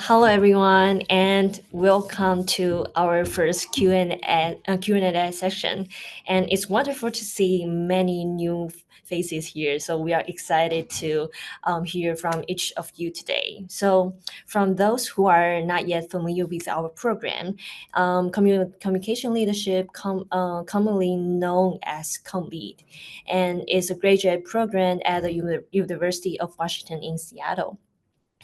Hello, everyone, and welcome to our first Q&A session. And it's wonderful to see many new faces here. So we are excited to hear from each of you today. So from those who are not yet familiar with our program, communication leadership, commonly known as ComLead, and is a graduate program at the University of Washington in Seattle.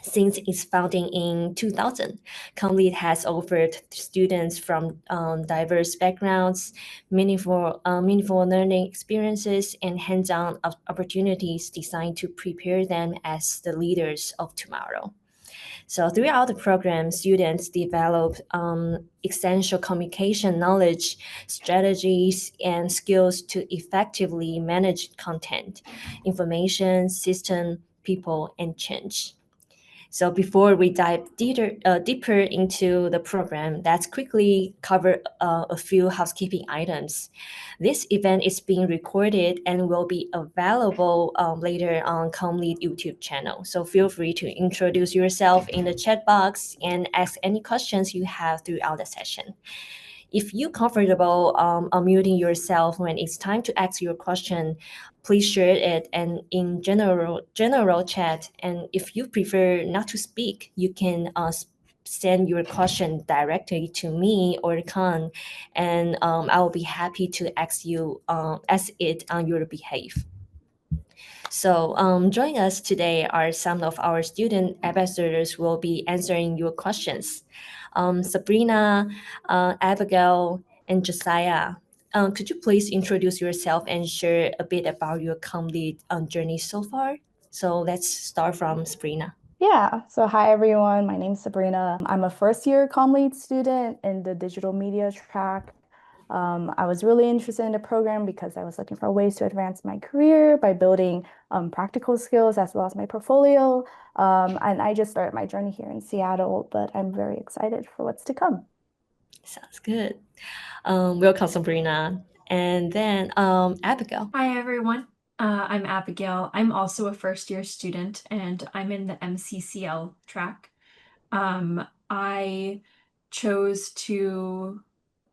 Since its founding in 2000, ComLead has offered students from diverse backgrounds, meaningful learning experiences, and hands-on opportunities designed to prepare them as the leaders of tomorrow. So throughout the program, students develop essential communication knowledge, strategies, and skills to effectively manage content, information, system, people, and change. So before we dive deeper into the program, let's quickly cover a few housekeeping items. This event is being recorded and will be available later on ComLead YouTube channel. So feel free to introduce yourself in the chat box and ask any questions you have throughout the session. If you're comfortable unmuting yourself when it's time to ask your question, please share it and in general chat. And if you prefer not to speak, you can send your question directly to me or Khan, and I will be happy to ask it on your behalf. So joining us today are some of our student ambassadors who will be answering your questions. Sabrina, Abigail, and Josiah. Could you please introduce yourself and share a bit about your ComLead journey so far? So let's start from Sabrina. Yeah, so hi everyone. My name's Sabrina. I'm a first year comm lead student in the digital media track. I was really interested in the program because I was looking for ways to advance my career by building practical skills as well as my portfolio. And I just started my journey here in Seattle, but I'm very excited for what's to come. Sounds good. Welcome, Sabrina. And then Abigail. Hi, everyone. I'm Abigail. I'm also a first year student and I'm in the MCCL track. I chose to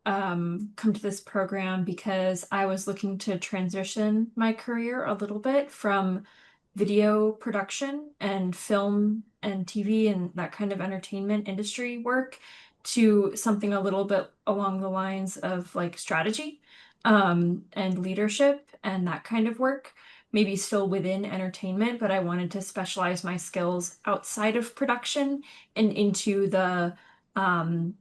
come to this program because I was looking to transition my career a little bit from video production and film and TV and that kind of entertainment industry work to something a little bit along the lines of like strategy and leadership and that kind of work, maybe still within entertainment, but I wanted to specialize my skills outside of production and into the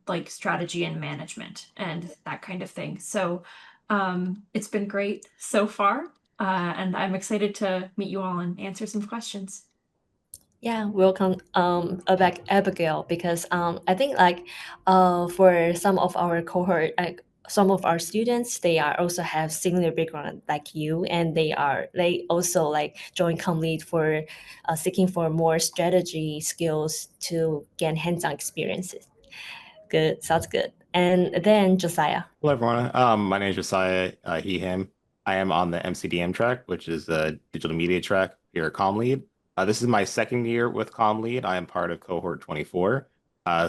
like strategy and management and that kind of thing. So it's been great so far. And I'm excited to meet you all and answer some questions. Yeah, welcome back, Abigail, because I think for some of our cohort, some of our students, they are also have similar background like you, and they also like join ComLead for seeking for more strategy skills to gain hands-on experiences. Good, sounds good. And then Josiah. Hello, everyone. My name is Josiah, he, him. I am on the MCDM track, which is the digital media track here at ComLead. This is my second year with ComLead. I am part of cohort 24.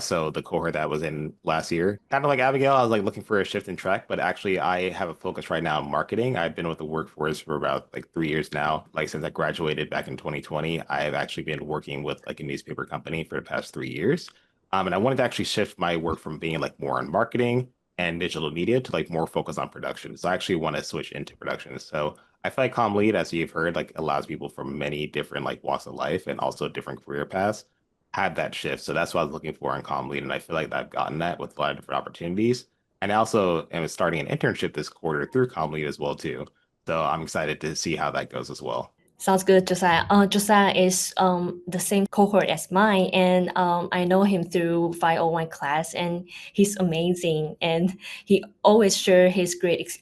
So the cohort that was in last year. Kind of like Abigail, I was like looking for a shift in track, but actually I have a focus right now on marketing. I've been with the workforce for about like 3 years now. Like since I graduated back in 2020, I have actually been working with like a newspaper company for the past 3 years. And I wanted to actually shift my work from being like more on marketing and digital media to like more focus on production. So I actually want to switch into production. So I feel like ComLead, as you've heard, like allows people from many different like walks of life and also different career paths have that shift. So that's what I was looking for in ComLead. And I feel like I've gotten that with a lot of different opportunities. And I also am starting an internship this quarter through ComLead as well too. So I'm excited to see how that goes as well. Sounds good, Josiah. Josiah is the same cohort as mine, and I know him through 501 class, and he's amazing, and he always share his great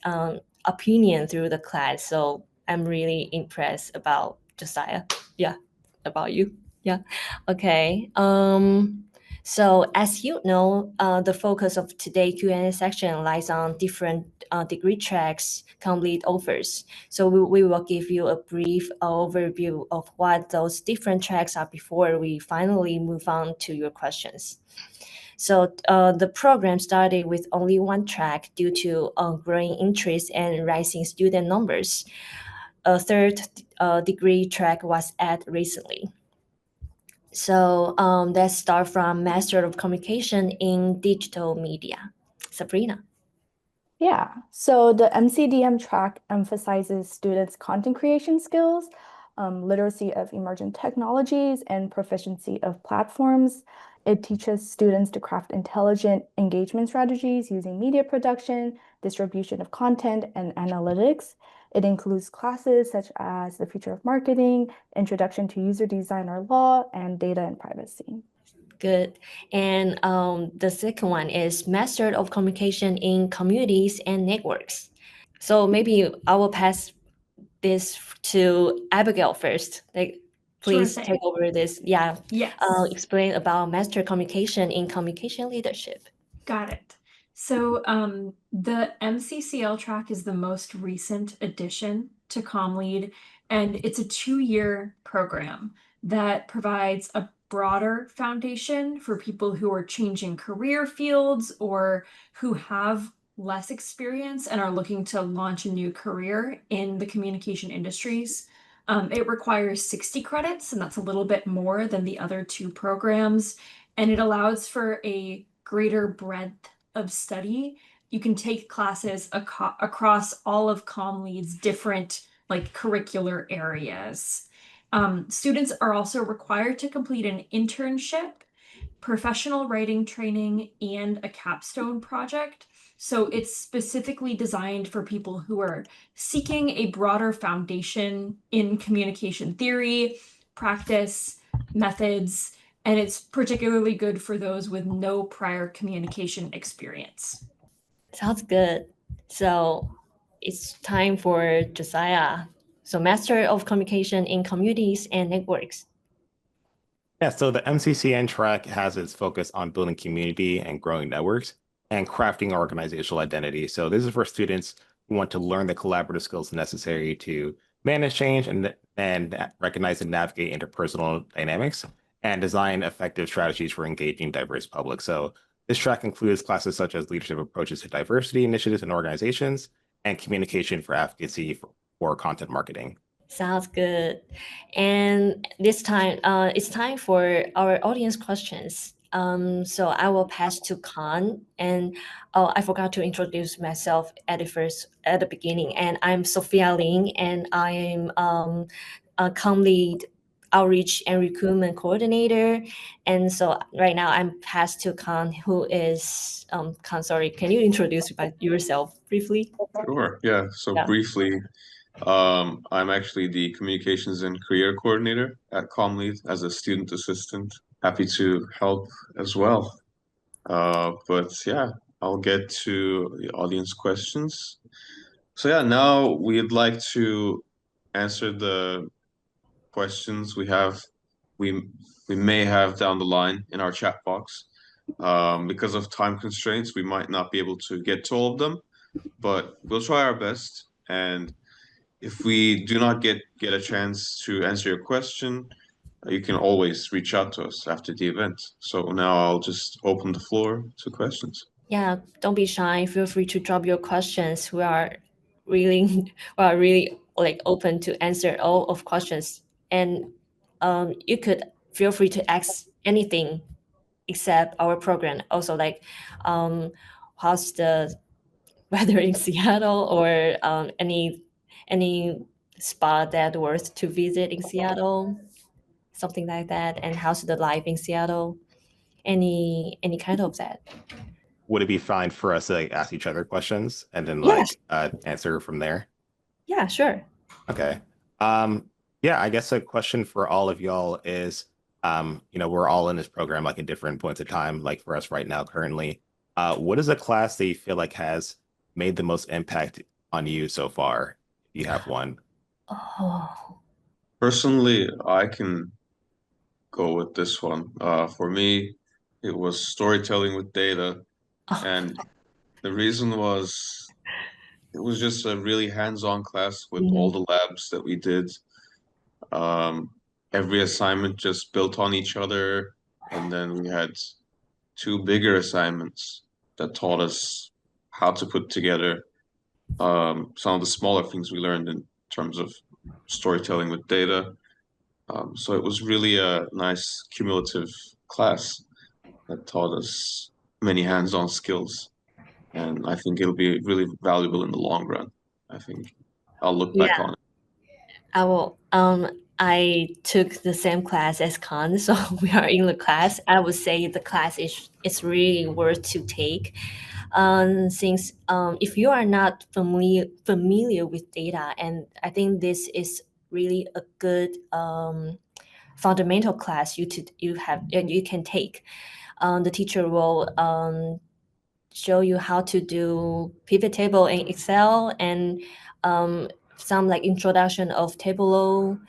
opinion through the class. So I'm really impressed about Josiah. Yeah, about you. Yeah. Okay. So as you know, the focus of today's Q&A section lies on different degree tracks ComLead offers. So we will give you a brief overview of what those different tracks are before we finally move on to your questions. So the program started with only one track due to growing interest and rising student numbers. A third degree track was added recently. So let's start from Master of Communication in Digital Media. Sabrina. Yeah, so the MCDM track emphasizes students' content creation skills, literacy of emerging technologies, and proficiency of platforms. It teaches students to craft intelligent engagement strategies using media production, distribution of content, and analytics. It includes classes such as the future of marketing, introduction to user design or law, and data and privacy. Good. And the second one is Master of Communication in Communities and Networks. So maybe I will pass this to Abigail first. Like, Sure please thing. take over this. Yeah. Yes. Explain about Master Communication in Communication Leadership. Got it. So the MCCL track is the most recent addition to ComLead, and it's a 2-year program that provides a broader foundation for people who are changing career fields or who have less experience and are looking to launch a new career in the communication industries. It requires 60 credits, and that's a little bit more than the other two programs, and it allows for a greater breadth of study. You can take classes across all of ComLead's different curricular areas. Students are also required to complete an internship, professional writing training, and a capstone project. So it's specifically designed for people who are seeking a broader foundation in communication theory, practice, methods, and it's particularly good for those with no prior communication experience. Sounds good. So it's time for Josiah. So Master of Communication in Communities and Networks. Yeah, so the MCCN track has its focus on building community and growing networks and crafting organizational identity. So this is for students who want to learn the collaborative skills necessary to manage change and recognize and navigate interpersonal dynamics and design effective strategies for engaging diverse public. So this track includes classes such as leadership approaches to diversity initiatives and organizations and communication for advocacy for content marketing. Sounds good. And this time, it's time for our audience questions. So I will pass to Khan. And oh, I forgot to introduce myself at the beginning. And I'm Sophia Ling, and I'm a ComLead Outreach and Recruitment Coordinator. And so right now I'm passed to Khan, who is Khan. Sorry, can you introduce yourself briefly? Sure. Yeah. So Yeah. briefly, I'm actually the communications and career coordinator at ComLead as a student assistant. Happy to help as well. But yeah, I'll get to the audience questions. So yeah, now we'd like to answer the questions we may have down the line in our chat box. Because of time constraints, we might not be able to get to all of them, but we'll try our best. And if we do not get a chance to answer your question, you can always reach out to us after the event. So now I'll just open the floor to questions. Yeah, don't be shy. Feel free to drop your questions. We are really like open to answer all of questions. And you could feel free to ask anything except our program. Also, like how's the weather in Seattle, or any spot that worth to visit in Seattle, something like that. And how's the life in Seattle? Any kind of that. Would it be fine for us to ask each other questions and then Yes. answer from there? Yeah, sure. Okay. Yeah, I guess a question for all of y'all is, we're all in this program like at different points of time, like for us right now currently. What is a class that you feel like has made the most impact on you so far? If you have one. Oh. Personally, I can go with this one. For me, it was storytelling with data. Oh. And the reason was it was just a really hands-on class with all the labs that we did. Every assignment just built on each other, and then we had two bigger assignments that taught us how to put together some of the smaller things we learned in terms of storytelling with data. So it was really a nice cumulative class that taught us many hands-on skills, and I think it'll be really valuable in the long run. I think I'll look back Yeah, on it. I will. I took the same class as Khan, so we are in the class. I would say the class is really worth to take. Since if you are not familiar with data, and I think this is really a good fundamental class you can take. The teacher will show you how to do pivot table in Excel and some like introduction of Tableau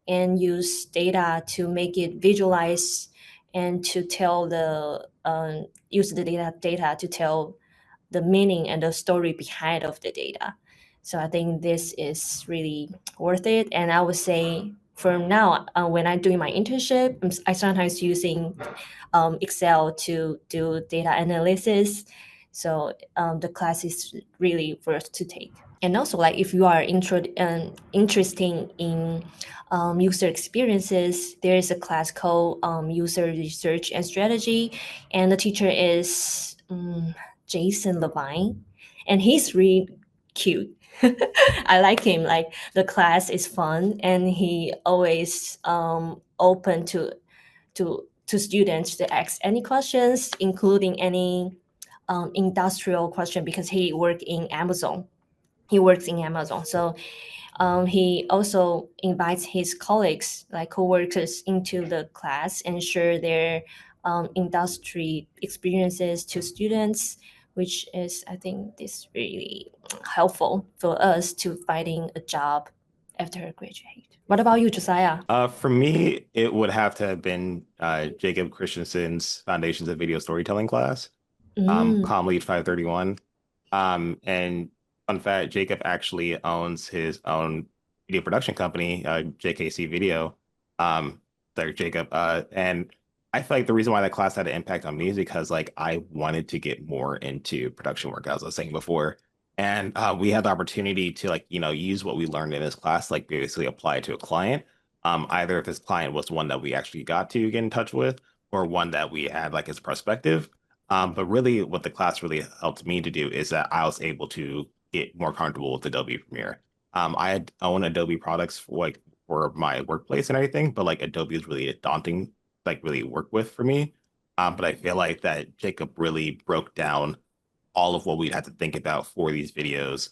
and use data to make it visualize and to tell the use the data to tell the meaning and the story behind of the data. So I think this is really worth it. And I would say for now, when I'm doing my internship, I sometimes using Excel to do data analysis. So the class is really worth to take. And also, like if you are interested in user experiences, there is a class called User Research and Strategy, and the teacher is Jason Levine, and he's really cute. I like him. Like the class is fun, and he always open to students to ask any questions, including any industrial question because he worked in Amazon. He works in Amazon, so he also invites his colleagues, like co-workers, into the class and share their industry experiences to students, which is, I think, this really helpful for us to finding a job after graduate. What about you, Josiah? For me, it would have to have been Jacob Christensen's Foundations of Video Storytelling class, Mm. Com Lead 531. And fun fact, Jacob actually owns his own video production company, JKC Video. There, Jacob. And I feel like the reason why that class had an impact on me is because like I wanted to get more into production work, as I was saying before. And we had the opportunity to like, use what we learned in this class, like basically apply it to a client. Either if this client was one that we actually got to get in touch with, or one that we had like as prospective. But really, what the class really helped me to do is that I was able to get more comfortable with Adobe Premiere. I own Adobe products for my workplace and everything, but like Adobe is really a daunting, like really work with for me. But I feel like that Jacob really broke down all of what we'd have to think about for these videos.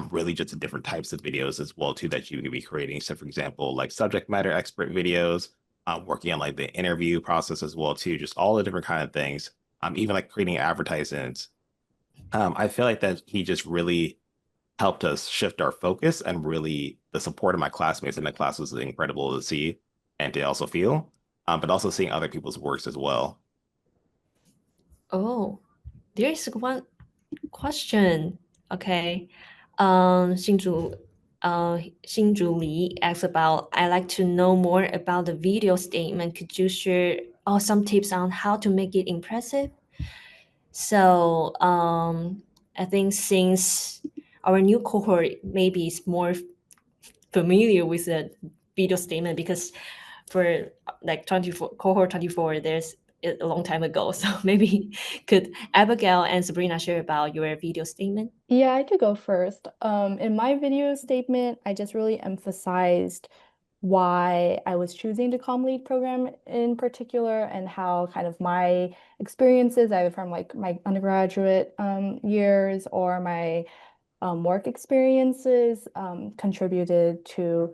Really just the different types of videos as well too that you could be creating. So for example, like subject matter expert videos, working on like the interview process as well too, just all the different kind of things. Even like creating advertisements. I feel like that he just really helped us shift our focus, and really the support of my classmates in the class was incredible to see and to also feel, but also seeing other people's works as well. Oh, there is one question. Okay. Xinju Li asks about, I like to know more about the video statement. Could you share some tips on how to make it impressive? So I think since our new cohort maybe is more familiar with the video statement because for like 24 cohort 24 there's a long time ago, so maybe could Abigail and Sabrina share about your video statement? Yeah, I could go first. In my video statement, I just really emphasized why I was choosing the Com Lead program in particular and how kind of my experiences, either from like my undergraduate years or my work experiences, contributed to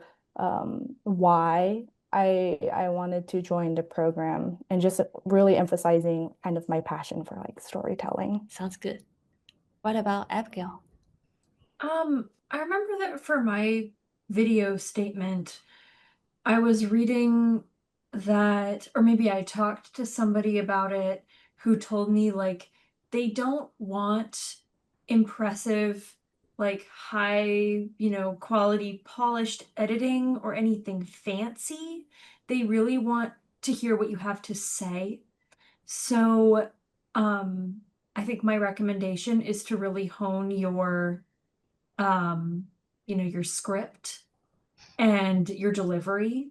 why I wanted to join the program and just really emphasizing kind of my passion for like storytelling. Sounds good. What about Abigail? I remember that for my video statement, I was reading that, or maybe I talked to somebody about it who told me like they don't want impressive like high, quality polished editing or anything fancy. They really want to hear what you have to say. So, I think my recommendation is to really hone your script and your delivery,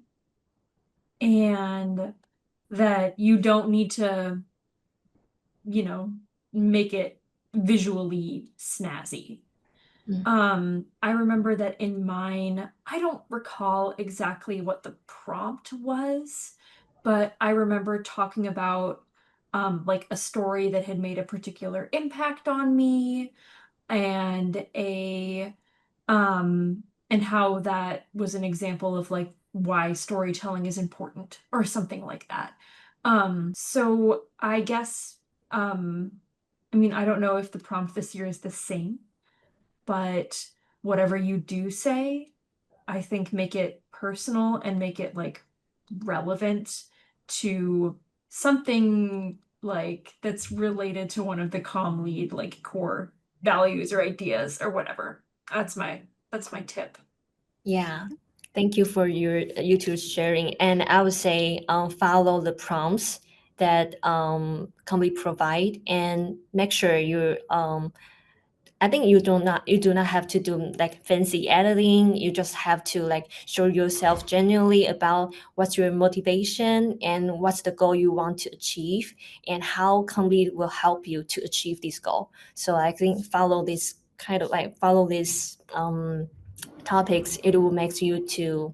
and that you don't need to, make it visually snazzy. I remember that in mine, I don't recall exactly what the prompt was, but I remember talking about like a story that had made a particular impact on me, and and how that was an example of like why storytelling is important or something like that. So I guess I mean, I don't know if the prompt this year is the same, but whatever you do say, I think make it personal and make it like relevant to something like that's related to one of the comm lead like core values or ideas or whatever. That's my tip. Yeah. Thank you for you two sharing. And I would say follow the prompts that Comedy provide, and make sure you I think you do not have to do like fancy editing. You just have to like show yourself genuinely about what's your motivation and what's the goal you want to achieve, and how Comedy will help you to achieve this goal. So I think follow these topics. It will make you to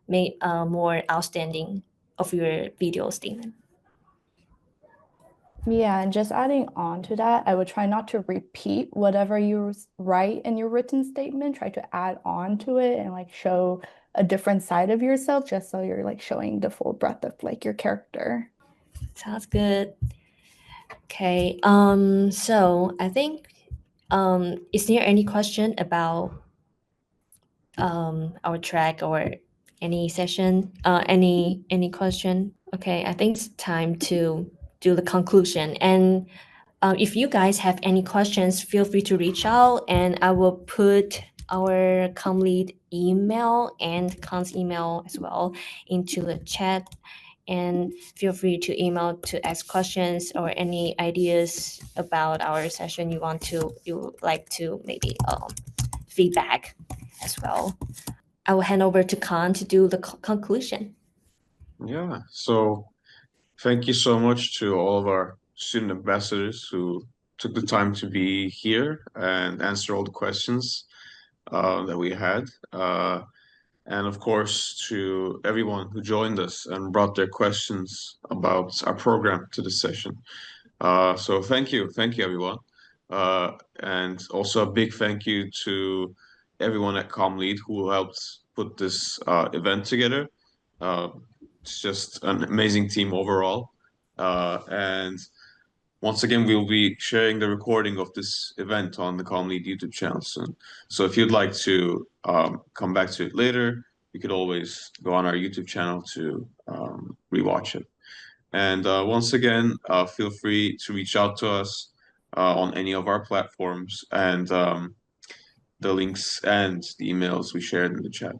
make more outstanding of your video statement. Yeah, and just adding on to that, I would try not to repeat whatever you write in your written statement. Try to add on to it and like show a different side of yourself, just so you're like showing the full breadth of like your character. Sounds good. Okay. So I think is there any question about our track or any session? Any question? Okay, I think it's time to do the conclusion. And if you guys have any questions, feel free to reach out, and I will put our lead email and Con's email as well into the chat. And feel free to email to ask questions or any ideas about our session you would like to maybe feedback as well. I will hand over to Con to do the conclusion. Yeah, so thank you so much to all of our student ambassadors who took the time to be here and answer all the questions that we had. And of course, to everyone who joined us and brought their questions about our program to the session. So thank you, everyone. And also a big thank you to everyone at ComLead who helped put this event together. It's just an amazing team overall. And once again, we'll be sharing the recording of this event on the ComLead YouTube channel soon. So if you'd like to come back to it later, you could always go on our YouTube channel to rewatch it. And once again, feel free to reach out to us on any of our platforms, and the links and the emails we shared in the chat.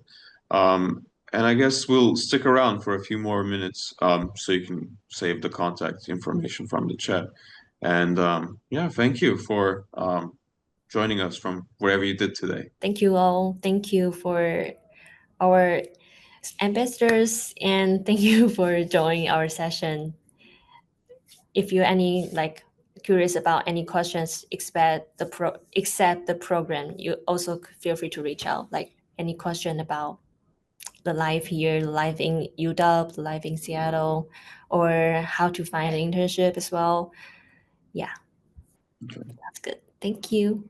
And I guess we'll stick around for a few more minutes so you can save the contact information from the chat. And yeah, thank you for joining us from wherever you did today. Thank you all. Thank you for our ambassadors, and thank you for joining our session. If you're any like curious about any questions, except the program, you also feel free to reach out. Like any question about the life here, life in UW, life in Seattle, or how to find an internship as well. Yeah, Okay. that's good. Thank you.